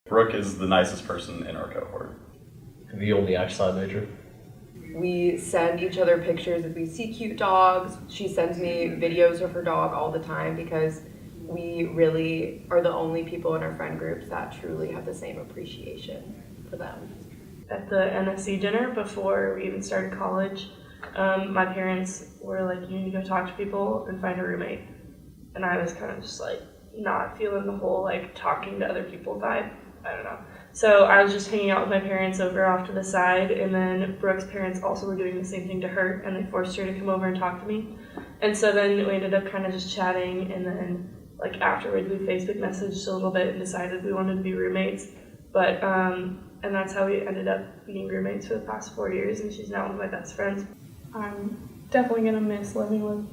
Brooke is the nicest person in our cohort. The only outside major. We send each other pictures if we see cute dogs. She sends me videos of her dog all the time because we really are the only people in our friend groups that truly have the same appreciation for them. At the NSC dinner before we even started college, my parents were like, you need to go talk to people and find a roommate. And I was kind of just like not feeling the whole like talking to other people vibe. I don't know. So I was just hanging out with my parents over off to the side, and then Brooke's parents also were doing the same thing to her, and they forced her to come over and talk to me. And so then we ended up kind of just chatting, and then like afterwards we Facebook messaged a little bit and decided we wanted to be roommates. But and that's how we ended up being roommates for the past 4 years, and she's now one of my best friends. I'm definitely gonna miss living with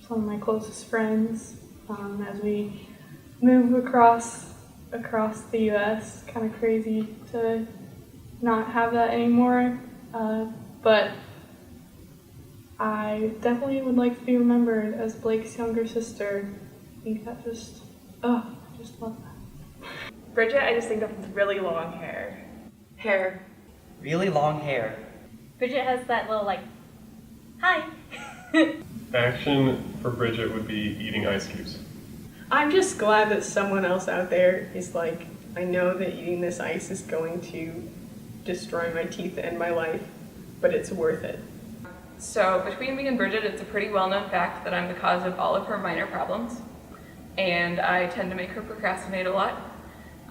some of my closest friends as we move across the U.S. Kind of crazy to not have that anymore, but I definitely would like to be remembered as Blake's younger sister. I think that I just love that. Bridget, I just think of really long hair. Hair. Really long hair. Bridget has that little like, hi. Action for Bridget would be eating ice cubes. I'm just glad that someone else out there is like, I know that eating this ice is going to destroy my teeth and my life, but it's worth it. So between me and Bridget, it's a pretty well-known fact that I'm the cause of all of her minor problems, and I tend to make her procrastinate a lot.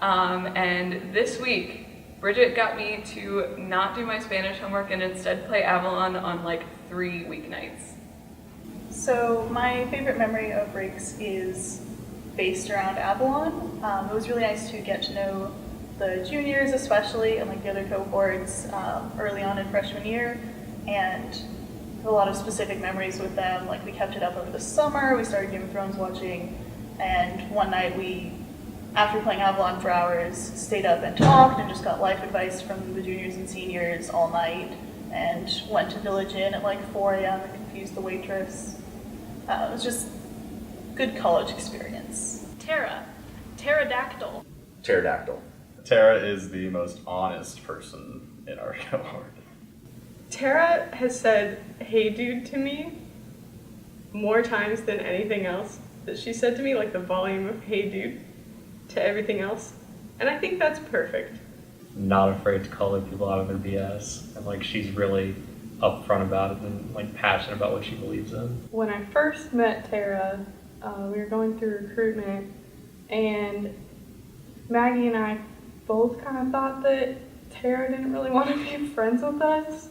And this week, Bridget got me to not do my Spanish homework and instead play Avalon on like 3 weeknights. So my favorite memory of Raikes is based around Avalon. It was really nice to get to know the juniors especially and like the other cohorts early on in freshman year, and a lot of specific memories with them. Like we kept it up over the summer, we started Game of Thrones watching, and one night we, after playing Avalon for hours, stayed up and talked and just got life advice from the juniors and seniors all night, and went to Village Inn at like 4 a.m. and confused the waitress. It was just good college experience. Pterodactyl. Pterodactyl. Tara is the most honest person in our cohort. Tara has said, hey dude, to me more times than anything else that she said to me, like the volume of hey dude to everything else. And I think that's perfect. Not afraid to call people out on their BS. And like she's really upfront about it and like passionate about what she believes in. When I first met Tara, we were going through recruitment, and Maggie and I both kind of thought that Tara didn't really want to be friends with us.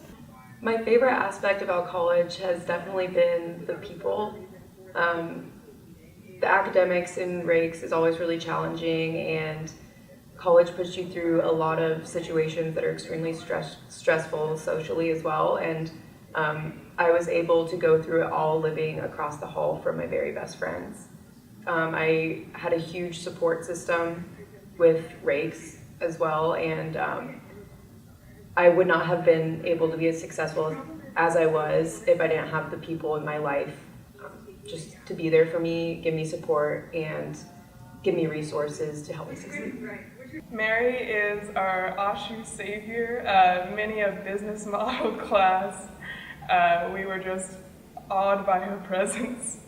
My favorite aspect about college has definitely been the people. The academics in Raikes is always really challenging, and college puts you through a lot of situations that are extremely stressful socially as well, and I was able to go through it all living across the hall from my very best friends. I had a huge support system with Raikes as well, and I would not have been able to be as successful as I was if I didn't have the people in my life just to be there for me, give me support, and give me resources to help me succeed. Mary is our Oshu savior. Many a business model class, we were just awed by her presence.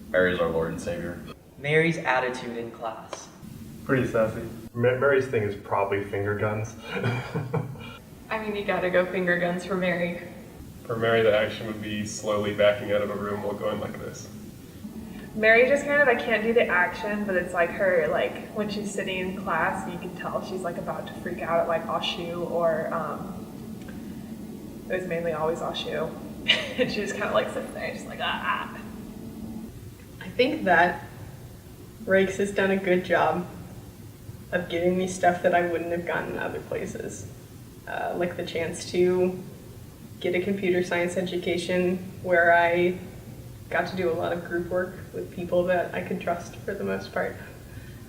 Mary's our Lord and Savior. Mary's attitude in class. Pretty sassy. Mary's thing is probably finger guns. I mean, you gotta go finger guns for Mary. For Mary, the action would be slowly backing out of a room while going like this. Mary just kind of, I can't do the action, but it's like her, like when she's sitting in class, you can tell she's like about to freak out at like Oshu, or it was mainly always Oshu. And she just kind of like sits there, just like, ah. I think that Raikes has done a good job of giving me stuff that I wouldn't have gotten in other places. Like the chance to get a computer science education where I got to do a lot of group work with people that I could trust for the most part.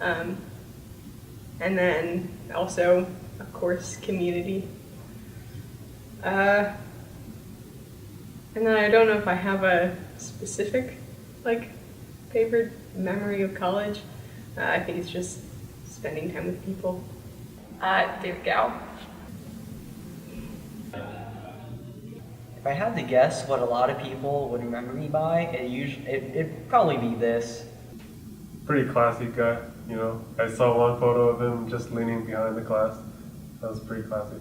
And then also, of course, community. And then I don't know if I have a specific, like, favorite memory of college. I think it's just spending time with people. David Gow. If I had to guess what a lot of people would remember me by, it'd probably be this. Pretty classy guy, you know. I saw one photo of him just leaning behind the class. That was pretty classy.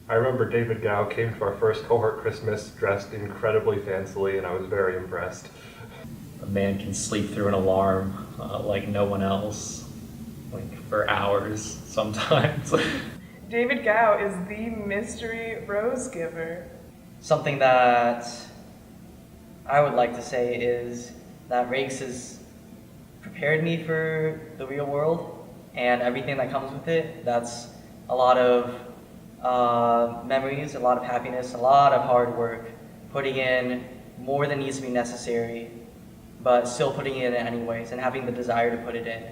I remember David Gow came to our first cohort Christmas dressed incredibly fancily, and I was very impressed. A man can sleep through an alarm like no one else, like for hours sometimes. David Gow is the mystery rose giver. Something that I would like to say is that Raikes has prepared me for the real world and everything that comes with it. That's a lot of memories, a lot of happiness, a lot of hard work, putting in more than needs to be necessary, but still putting it in anyways and having the desire to put it in.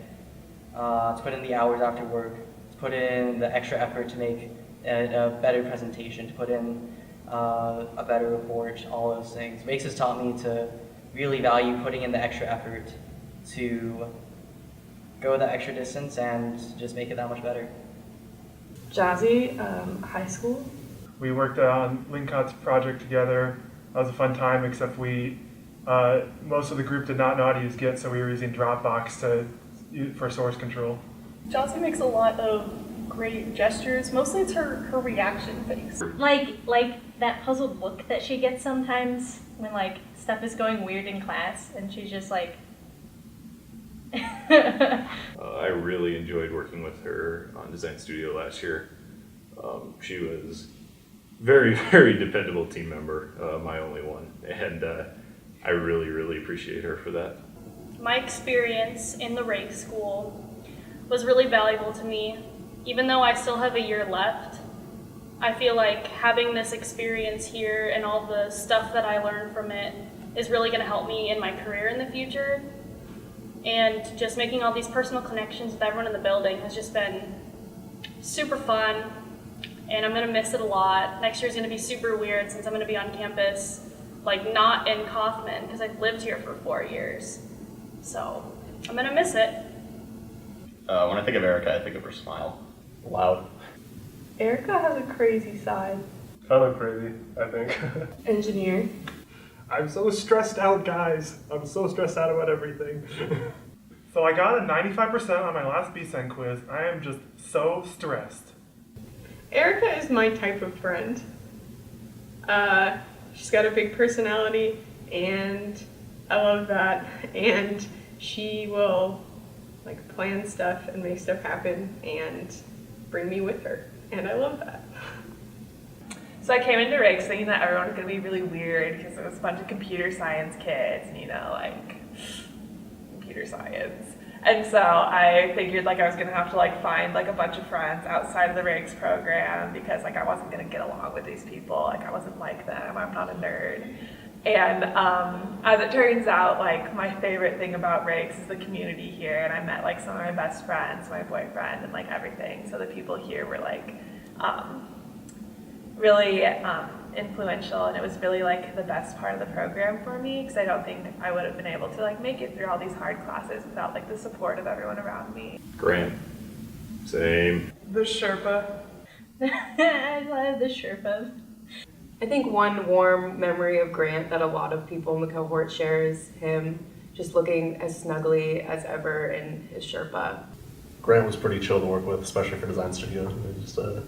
To put in the hours after work, to put in the extra effort to make a better presentation, to put in a better report, all those things. Raikes has taught me to really value putting in the extra effort to go the extra distance and just make it that much better. Jazzy, high school. We worked on Lincot's project together. That was a fun time, except most of the group did not know how to use Git, so we were using Dropbox for source control. Jossie makes a lot of great gestures. Mostly it's her reaction face. Like that puzzled look that she gets sometimes when like stuff is going weird in class and she's just like I really enjoyed working with her on Design Studio last year. She was very, very dependable team member, my only one, and I really, really appreciate her for that. my experience in the Raikes school was really valuable to me. Even though I still have a year left, I feel like having this experience here and all the stuff that I learned from it is really going to help me in my career in the future. And just making all these personal connections with everyone in the building has just been super fun, and I'm going to miss it a lot. Next year's going to be super weird since I'm going to be on campus, like not in Kaufman, because I've lived here for 4 years. So I'm going to miss it. When I think of Erica, I think of her smile. Loud. Erica has a crazy side. Kind of crazy, I think. Engineer. I'm so stressed out, guys. I'm so stressed out about everything. So I got a 95% on my last BSEN quiz. I am just so stressed. Erica is my type of friend. She's got a big personality, and I love that. And she will like plan stuff and make stuff happen and bring me with her, and I love that. So I came into Raikes thinking that everyone was going to be really weird because it was a bunch of computer science kids, and, you know, like computer science. And so I figured like I was going to have to like find like a bunch of friends outside of the Raikes program because like I wasn't going to get along with these people. Like I wasn't like them. I'm not a nerd. And as it turns out, like my favorite thing about Raikes is the community here, and I met like some of my best friends, my boyfriend, and like everything. So the people here were like really influential, and it was really like the best part of the program for me because I don't think I would have been able to like make it through all these hard classes without like the support of everyone around me. Grant. Same. The Sherpa. I love the Sherpas. I think one warm memory of Grant that a lot of people in the cohort share is him just looking as snuggly as ever in his Sherpa. Grant was pretty chill to work with, especially for Design Studio. He was just a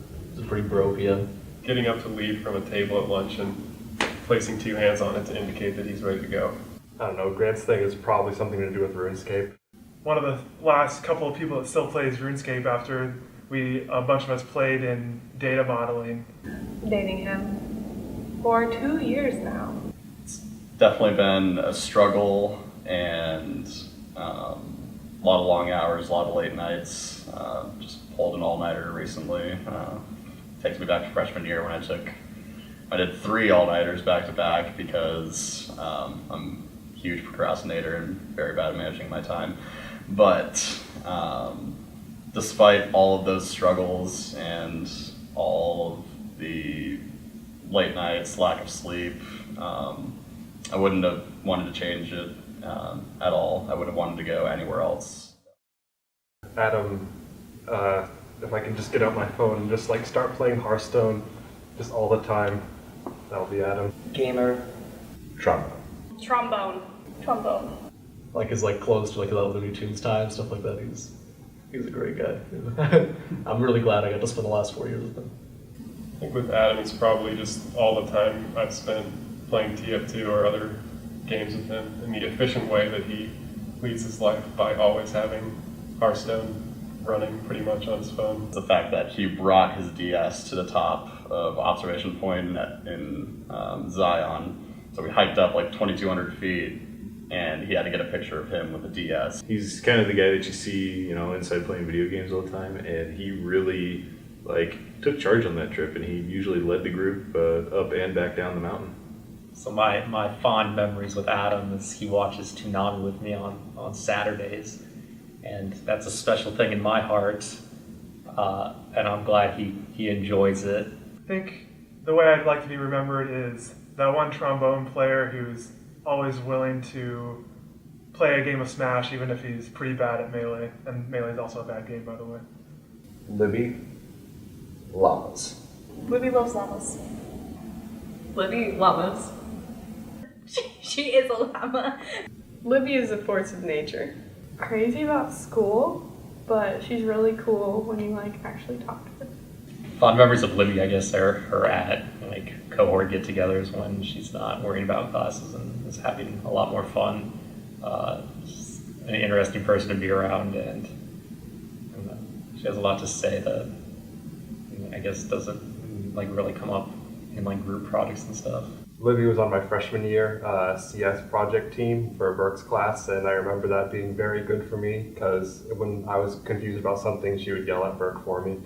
pretty bro PM. Getting up to lead from a table at lunch and placing 2 hands on it to indicate that he's ready to go. I don't know, Grant's thing is probably something to do with RuneScape. One of the last couple of people that still plays RuneScape after a bunch of us played in data modeling. Dating him for 2 years now. It's definitely been a struggle and a lot of long hours, a lot of late nights. Just pulled an all-nighter recently. Takes me back to freshman year when I did 3 all-nighters back to back because I'm a huge procrastinator and very bad at managing my time. But despite all of those struggles and all of the late nights, lack of sleep, I wouldn't have wanted to change it at all. I would have wanted to go anywhere else. Adam If I can just get out my phone and just like start playing Hearthstone just all the time, that'll be Adam. Gamer. Trombone. Trombone. Trombone. Like his like close to like the Looney Tunes time, stuff like that. He's a great guy. I'm really glad I got to spend the last 4 years with him. I think with Adam, it's probably just all the time I've spent playing TF2 or other games with him, and the efficient way that he leads his life by always having Hearthstone running pretty much on his phone. The fact that he brought his DS to the top of observation point in Zion, so we hiked up like 2,200 feet, and he had to get a picture of him with a DS. He's kind of the guy that you see, inside playing video games all the time, and he really took charge on that trip, and he usually led the group up and back down the mountain. So my fond memories with Adam is he watches Toonami with me on Saturdays, and that's a special thing in my heart, and I'm glad he enjoys it. I think the way I'd like to be remembered is that one trombone player who's always willing to play a game of Smash even if he's pretty bad at Melee, and Melee is also a bad game, by the way. Libby. Llamas. Libby loves llamas. Libby llamas. She is a llama. Libby is a force of nature. Crazy about school, but she's really cool when you like actually talk to her. Fond memories of Libby, I guess, are her at cohort get-togethers when she's not worrying about classes and is having a lot more fun. She's an interesting person to be around, and she has a lot to say that I guess doesn't really come up in group projects and stuff. Libby was on my freshman year CS project team for Burke's class, and I remember that being very good for me because when I was confused about something, she would yell at Burke for me.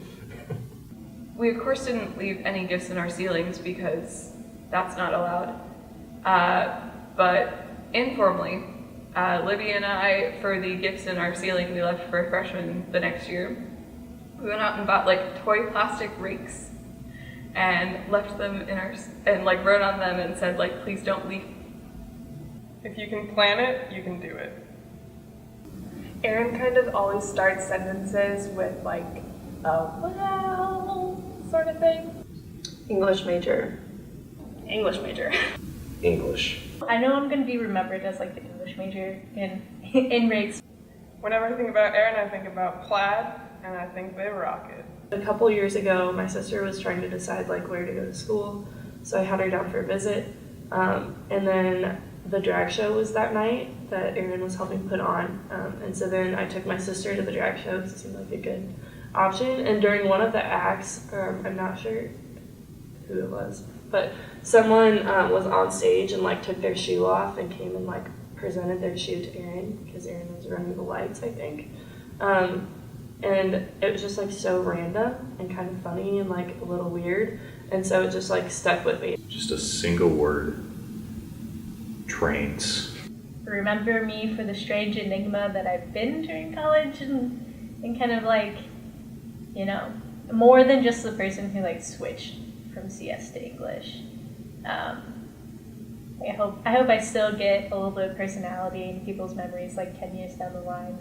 We of course didn't leave any gifts in our ceilings because that's not allowed. But informally, Libby and I, for the gifts in our ceiling we left for freshmen the next year, we went out and bought toy plastic rakes and left them in our, and wrote on them and said please don't leave. If you can plan it, you can do it. Erin kind of always starts sentences with well, sort of thing. English major. English major. English. I know I'm going to be remembered as the English major in Raikes. Whenever I think about Erin, I think about plaid, and I think they rock it. A couple years ago, my sister was trying to decide where to go to school, so I had her down for a visit. And then the drag show was that night that Erin was helping put on, and so then I took my sister to the drag show because it seemed like a good option. And during one of the acts, I'm not sure who it was, but someone was on stage and took their shoe off and came and presented their shoe to Erin because Erin was running the lights, I think. And it was just so random and kind of funny and a little weird, and so it just stuck with me. Just a single word. Trains. Remember me for the strange enigma that I've been during college and kind of more than just the person who switched from CS to English. I hope I still get a little bit of personality in people's memories 10 years down the line.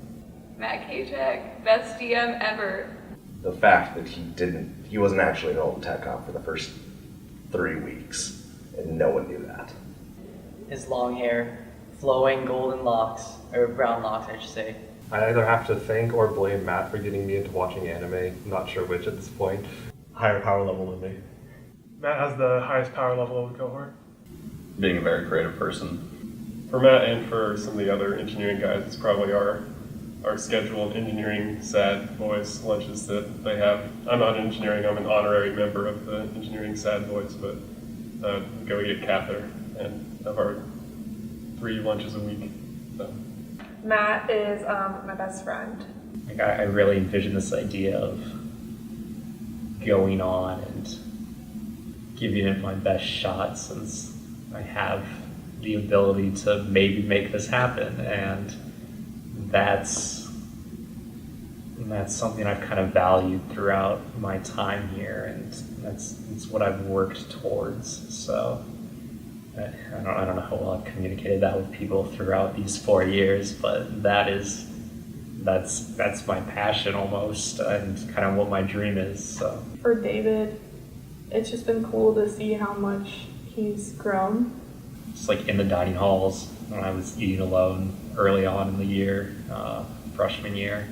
Matt Kajak, best DM ever. The fact that he wasn't actually enrolled in Tech Comp for the first 3 weeks, and no one knew that. His long hair, flowing golden locks, or brown locks, I should say. I either have to thank or blame Matt for getting me into watching anime. Not sure which at this point. Higher power level than me. Matt has the highest power level of the cohort. Being a very creative person. For Matt and for some of the other engineering guys, it's probably our scheduled engineering sad boys lunches that they have. I'm not engineering, I'm an honorary member of the engineering sad boys, but go eat at Cather and have our 3 lunches a week. So. Matt is my best friend. I really envision this idea of going on and giving it my best shot since I have the ability to maybe make this happen, and that's something I've kind of valued throughout my time here, and that's what I've worked towards. So I don't know how well I've communicated that with people throughout these 4 years, but that is that's my passion almost, and kind of what my dream is. So For David, it's just been cool to see how much he's grown. just like in the dining halls when I was eating alone early on in the year, freshman year,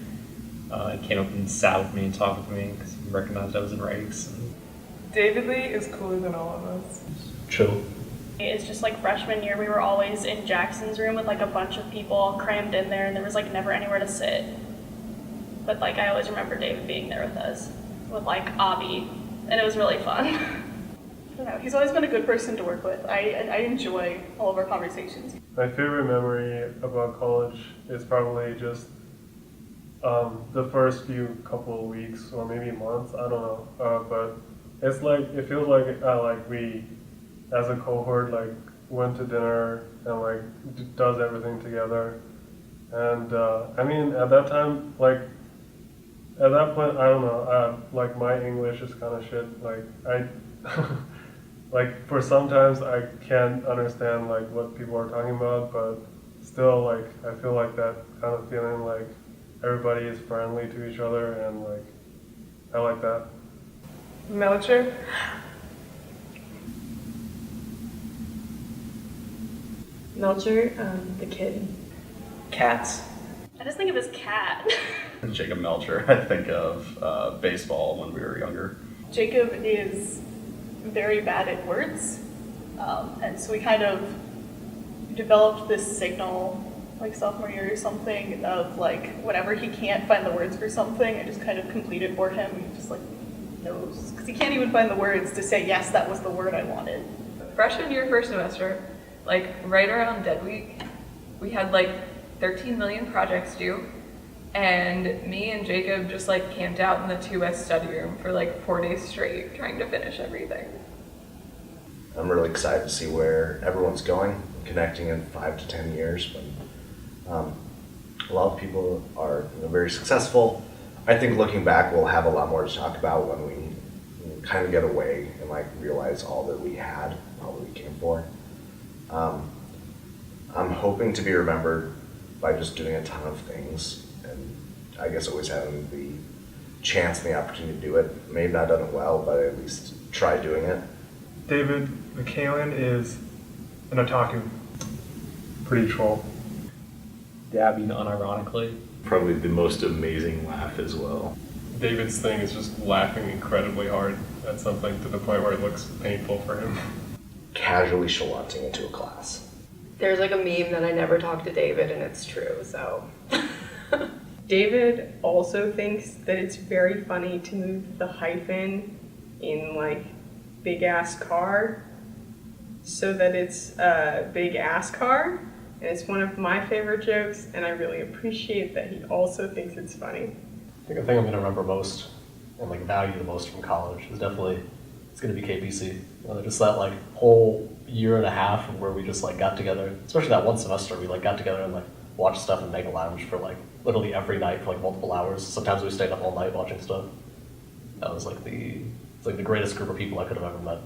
he came up and sat with me and talked with me because he recognized I was in Raikes. David Lee is cooler than all of us. Chill. It's just like freshman year, we were always in Jackson's room with like a bunch of people all crammed in there, and there was like never anywhere to sit. But like I always remember David being there with us, with like Avi, and it was really fun. I don't know, he's always been a good person to work with. I enjoy all of our conversations. My favorite memory about college is probably just the first couple of weeks or maybe months. I don't know, but it's like it feels like we, as a cohort, like went to dinner and like does everything together. And I mean, at that time, like at that point, I don't know, like my English is kind of shit. Like I, like for sometimes I can't understand like what people are talking about, but still like I feel like that kind of feeling like everybody is friendly to each other, and like I like that. Melcher. Melcher, the kid. Cats. I just think of his cat. Jacob Melcher, I think of baseball when we were younger. Jacob is very bad at words, and so we kind of developed this signal like sophomore year or something of like whenever he can't find the words for something, I just kind of complete it for him. He just like knows, because he can't even find the words to say, yes, that was the word I wanted. Freshman year, first semester, like right around dead week, we had like 13 million projects due, and me and Jacob just like camped out in the 2S study room for like 4 days straight trying to finish everything. I'm really excited to see where everyone's going, connecting in 5 to 10 years. When a lot of people are very successful. I think looking back, we'll have a lot more to talk about when we kind of get away and like realize all that we had, all that we came for. I'm hoping to be remembered by just doing a ton of things, and I guess always having the chance and the opportunity to do it. Maybe not done it well, but at least try doing it. David McCallan is an otaku. Pretty troll. Dabbing unironically. Probably the most amazing laugh as well. David's thing is just laughing incredibly hard at something to the point where it looks painful for him. Casually schlumping into a class. There's like a meme that I never talk to David, and it's true, so. David also thinks that it's very funny to move the hyphen in like big ass car so that it's a big ass car. And it's one of my favorite jokes, and I really appreciate that he also thinks it's funny. I think the thing I'm going to remember most and like value the most from college is definitely, it's going to be KPC. Just that like whole year and a half where we just like got together, especially that one semester, we like got together and like watched stuff in Mega Lounge for like literally every night for like multiple hours. Sometimes we stayed up all night watching stuff. That was like it's like the greatest group of people I could have ever met.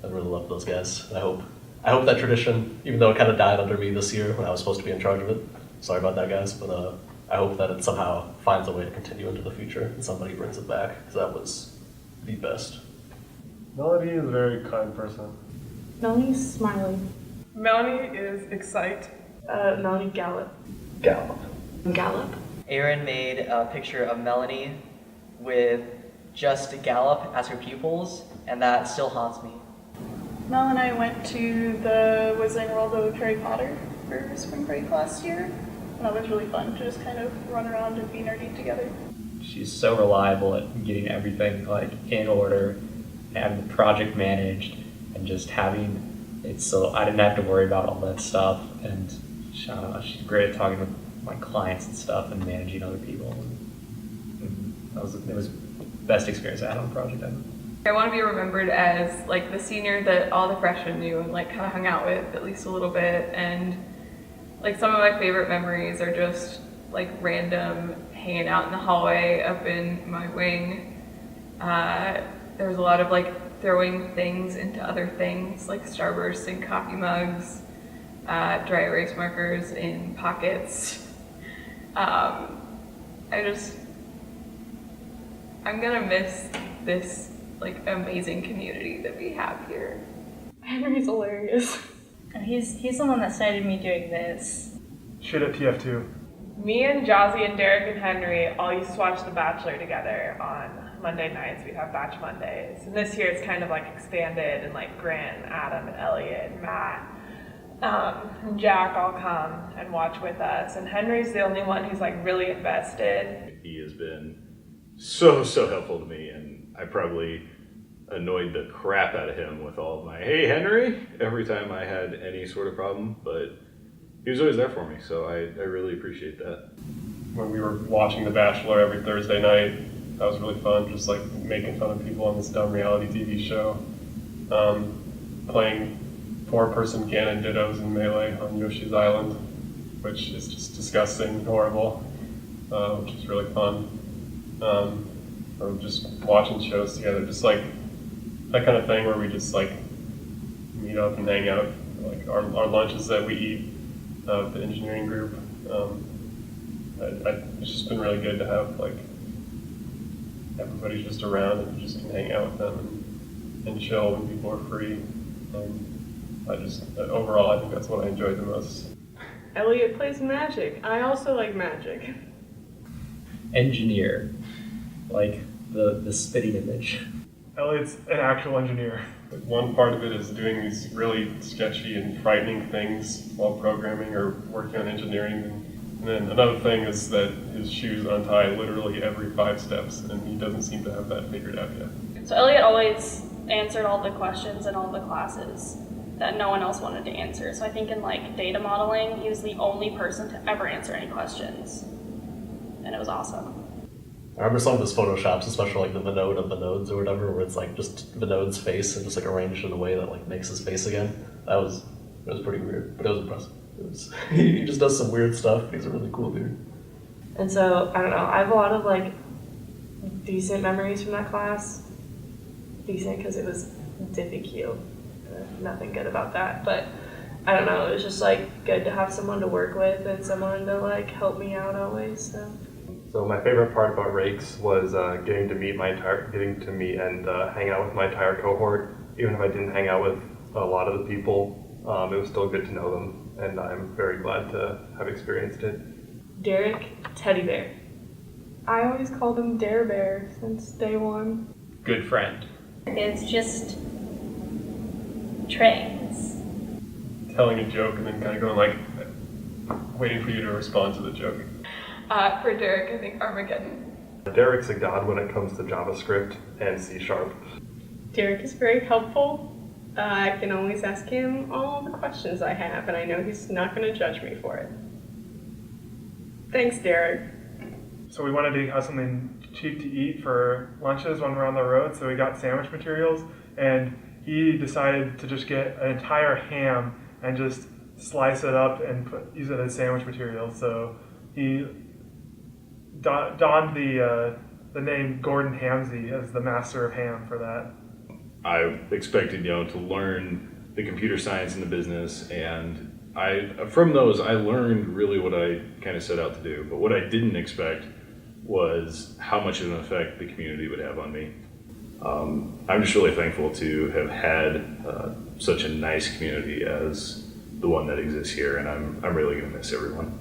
I really love those guys. And I hope that tradition, even though it kind of died under me this year when I was supposed to be in charge of it. Sorry about that, guys, but I hope that it somehow finds a way to continue into the future and somebody brings it back, because that was the best. Melody is a very kind person. Melanie's smiling. Melanie is Excite. Melanie Gallup. Gallup. Gallup? Erin made a picture of Melanie with just Gallup as her pupils, and that still haunts me. Mel and I went to the Wizarding World of Harry Potter for spring break last year, and that was really fun to just kind of run around and be nerdy together. She's so reliable at getting everything like in order, having the project managed, and just having it so I didn't have to worry about all that stuff. And I don't know, she's great at talking to my clients and stuff and managing other people. And it was the best experience I had on a project ever. I want to be remembered as like the senior that all the freshmen knew and like kind of hung out with at least a little bit. And like some of my favorite memories are just like random hanging out in the hallway up in my wing. There was a lot of like throwing things into other things like Starbursts and coffee mugs, dry erase markers in pockets. I'm gonna miss this like amazing community that we have here. Henry's hilarious. He's the one that started me doing this. Shit at TF2. Me and Jazzy and Derek and Henry all used to watch The Bachelor together on Monday nights. We'd have Batch Mondays. And this year it's kind of like expanded, and like Grant and Adam and Elliot and Matt and Jack all come and watch with us. And Henry's the only one who's like really invested. He has been so helpful to me, and I probably annoyed the crap out of him with all of my, hey Henry, every time I had any sort of problem, but he was always there for me, so I really appreciate that. When we were watching The Bachelor every Thursday night, that was really fun, just like making fun of people on this dumb reality TV show. Playing 4-person Ganon Dittos in Melee on Yoshi's Island, which is just disgusting and horrible, which is really fun. Or just watching shows together, just like that kind of thing where we just like meet up and hang out. Like our lunches that we eat, the engineering group. It's just been really good to have like everybody's just around and you just can hang out with them and chill when people are free. Overall, I think that's what I enjoyed the most. Elliot plays Magic. I also like Magic. Engineer, like the spitting image. Elliot's an actual engineer. One part of it is doing these really sketchy and frightening things while programming or working on engineering. And then another thing is that his shoes untie literally every 5 steps, and he doesn't seem to have that figured out yet. So Elliot always answered all the questions in all the classes that no one else wanted to answer. So I think in like data modeling, he was the only person to ever answer any questions. And it was awesome. I remember some of his photoshops, especially like the Vinod of the nodes or whatever, where it's like just Vinod's face and just like arranged in a way that like makes his face again. It was pretty weird, but it was impressive. He just does some weird stuff. He's a really cool dude. And so, I don't know, I have a lot of like decent memories from that class. Decent because it was DiffyQ. Nothing good about that, but I don't know, it was just like good to have someone to work with and someone to like help me out always. So my favorite part about Raikes was getting to meet and hang out with my entire cohort. Even if I didn't hang out with a lot of the people, it was still good to know them, and I'm very glad to have experienced it. Derek, teddy bear. I always called him Dare Bear since day one. Good friend. It's just trains. Telling a joke and then kind of going like, waiting for you to respond to the joke. For Derek, I think Armageddon. Derek's a god when it comes to JavaScript and C#. Derek is very helpful. I can always ask him all the questions I have, and I know he's not going to judge me for it. Thanks, Derek. So we wanted to have something cheap to eat for lunches when we're on the road, so we got sandwich materials, and he decided to just get an entire ham and just slice it up and use it as sandwich material. So he donned the name Gordon Hamsey as the master of ham for that. I expected, to learn the computer science and the business, and from those I learned really what I kind of set out to do. But what I didn't expect was how much of an effect the community would have on me. I'm just really thankful to have had such a nice community as the one that exists here, and I'm really going to miss everyone.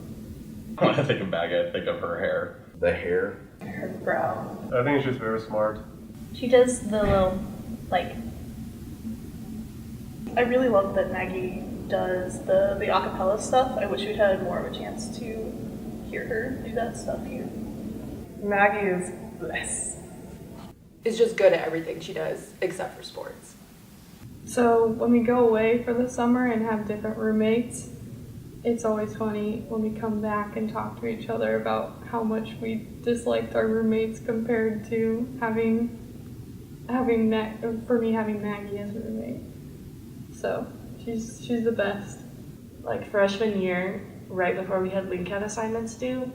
When I think of Maggie, I think of her hair. The hair? Her brow. I think she's very smart. She does the little, like... I really love that Maggie does the acapella stuff. I wish we'd had more of a chance to hear her do that stuff here. Maggie is blessed. Is just good at everything she does except for sports. So when we go away for the summer and have different roommates, it's always funny when we come back and talk to each other about how much we disliked our roommates compared to having Maggie as a roommate. So she's the best. Like freshman year, right before we had LeanCat assignments due,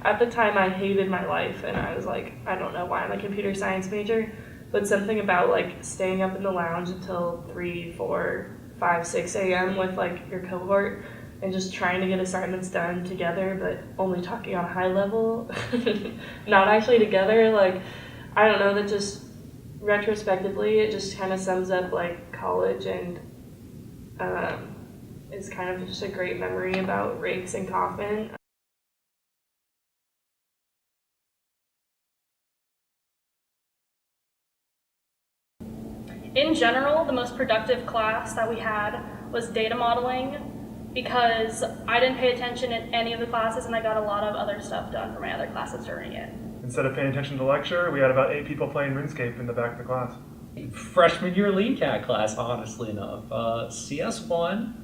at the time I hated my life and I was like, I don't know why I'm a computer science major, but something about like staying up in the lounge until 3, 4, 5, 6 a.m. with like your cohort and just trying to get assignments done together, but only talking on a high level, not actually together. Like, I don't know, that just retrospectively, it just kind of sums up like college, and is kind of just a great memory about Raikes and Kaufman. In general, the most productive class that we had was data modeling, because I didn't pay attention in any of the classes and I got a lot of other stuff done for my other classes during it. Instead of paying attention to lecture, we had about 8 people playing RuneScape in the back of the class. Freshman year lean cat class, honestly enough. CS1,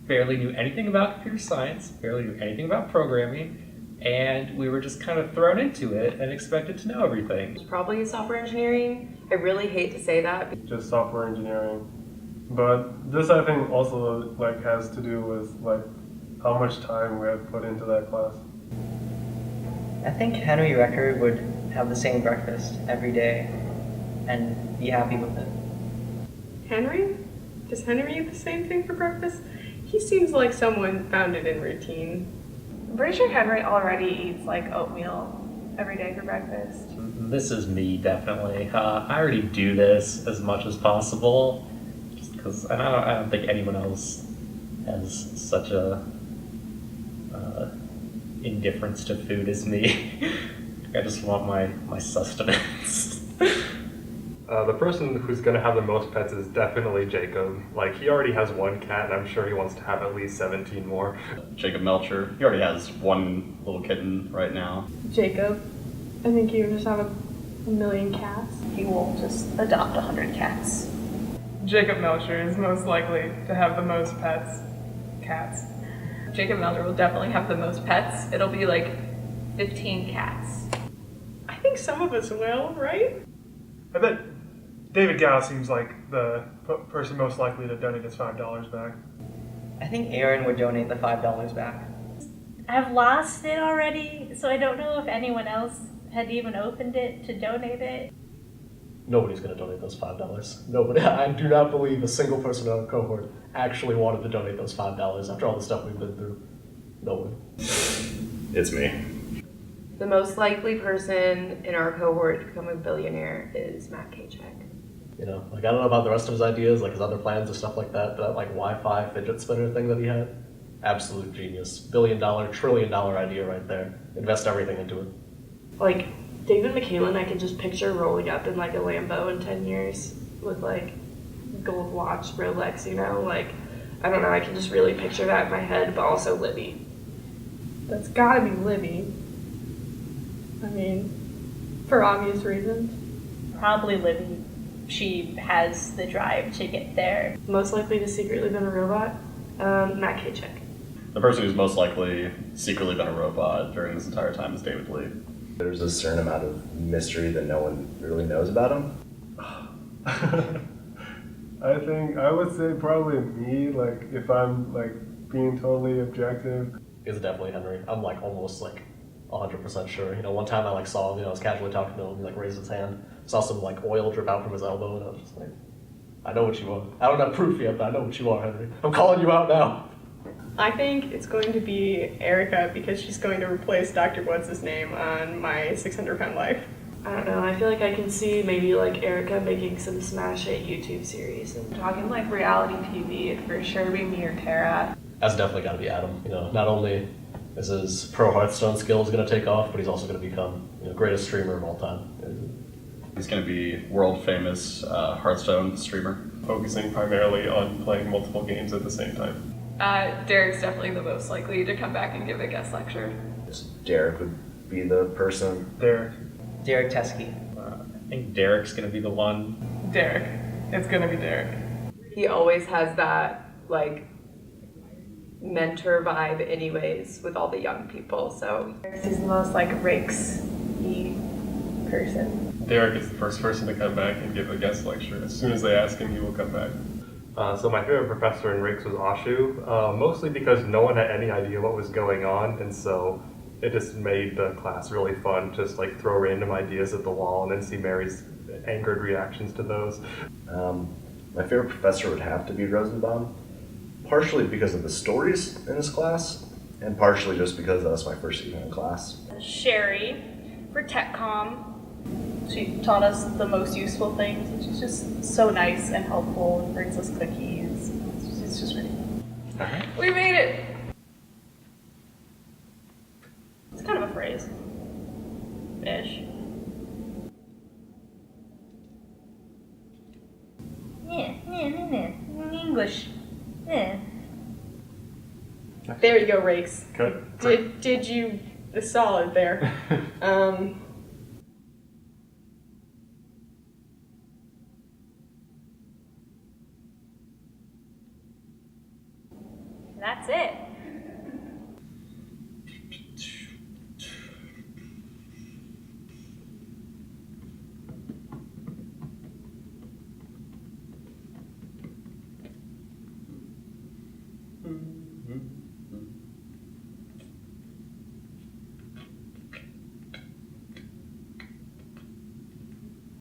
barely knew anything about computer science, barely knew anything about programming, and we were just kind of thrown into it and expected to know everything. It's probably software engineering. I really hate to say that. Just software engineering. But this, I think, also like has to do with like how much time we have put into that class. I think Henry Recker would have the same breakfast every day and be happy with it. Henry? Does Henry eat the same thing for breakfast? He seems like someone founded in routine. I'm pretty sure Henry already eats like oatmeal every day for breakfast. This is me, definitely. I already do this as much as possible, just because I don't think anyone else has such a indifference to food as me. I just want my sustenance. The person who's going to have the most pets is definitely Jacob. Like, he already has 1 cat, and I'm sure he wants to have at least 17 more. Jacob Melcher, he already has 1 little kitten right now. Jacob, I think he would just have a million cats. He will just adopt 100 cats. Jacob Melcher is most likely to have the most pets, cats. Jacob Melcher will definitely have the most pets. It'll be like 15 cats. I think some of us will, right? I bet David Gow seems like the person most likely to donate his $5 back. I think Aaron would donate the $5 back. I've lost it already, so I don't know if anyone else had even opened it to donate it. Nobody's going to donate those $5. Nobody. I do not believe a single person in our cohort actually wanted to donate those $5 after all the stuff we've been through. Nobody. It's me. The most likely person in our cohort to become a billionaire is Matt Kachek. You know, like, I don't know about the rest of his ideas, like his other plans and stuff like that, but that like Wi-Fi fidget spinner thing that he had, absolute genius. $1 billion, $1 trillion idea right there. Invest everything into it. Like, David McCallan, I could just picture rolling up in like a Lambo in 10 years with like gold watch, Rolex, you know? Like, I don't know, I can just really picture that in my head, but also Libby. That's gotta be Libby. I mean, for obvious reasons. Probably Libby. She has the drive to get there. Most likely to secretly been a robot, Matt Kachek. The person who's most likely secretly been a robot during this entire time is David Lee. There's a certain amount of mystery that no one really knows about him. I think I would say probably me, like if I'm like being totally objective. It's definitely Henry. I'm like almost like 100% sure. You know, one time I like saw him, you know, I was casually talking to him, he like raised his hand, saw some like oil drip out from his elbow, and I was just like, I know what you are. I don't have proof yet, but I know what you are, Henry. I'm calling you out now. I think it's going to be Erica because she's going to replace Dr. What's-His Name on my 600-pound life. I don't know, I feel like I can see maybe like Erica making some smash hit YouTube series. And Talking like reality TV, it'd for sure be me or Tara. That's definitely got to be Adam. You know, not only is his pro Hearthstone skills going to take off, but he's also going to become, you know, greatest streamer of all time. He's going to be world famous Hearthstone streamer. Focusing primarily on playing multiple games at the same time. Derek's definitely the most likely to come back and give a guest lecture. Derek would be the person. Derek Teskey. I think Derek's going to be the one. Derek. It's gonna be Derek. He always has that, like, mentor vibe anyways with all the young people, so. He's the most like Raikes-y person. Derek is the first person to come back and give a guest lecture. As soon as they ask him, he will come back. So my favorite professor in Raikes was Ashu, mostly because no one had any idea what was going on, and so it just made the class really fun, just like throw random ideas at the wall and then see Mary's angered reactions to those. My favorite professor would have to be Rosenbaum, partially because of the stories in this class, and partially just because that was my first econ class. Sherry for TechCom. She taught us the most useful things, and she's just so nice and helpful and brings us cookies. It's just really fun. We made it. It's kind of a phrase. Ish. English. Yeah. There you go, Raikes. Good. Did you the solid there?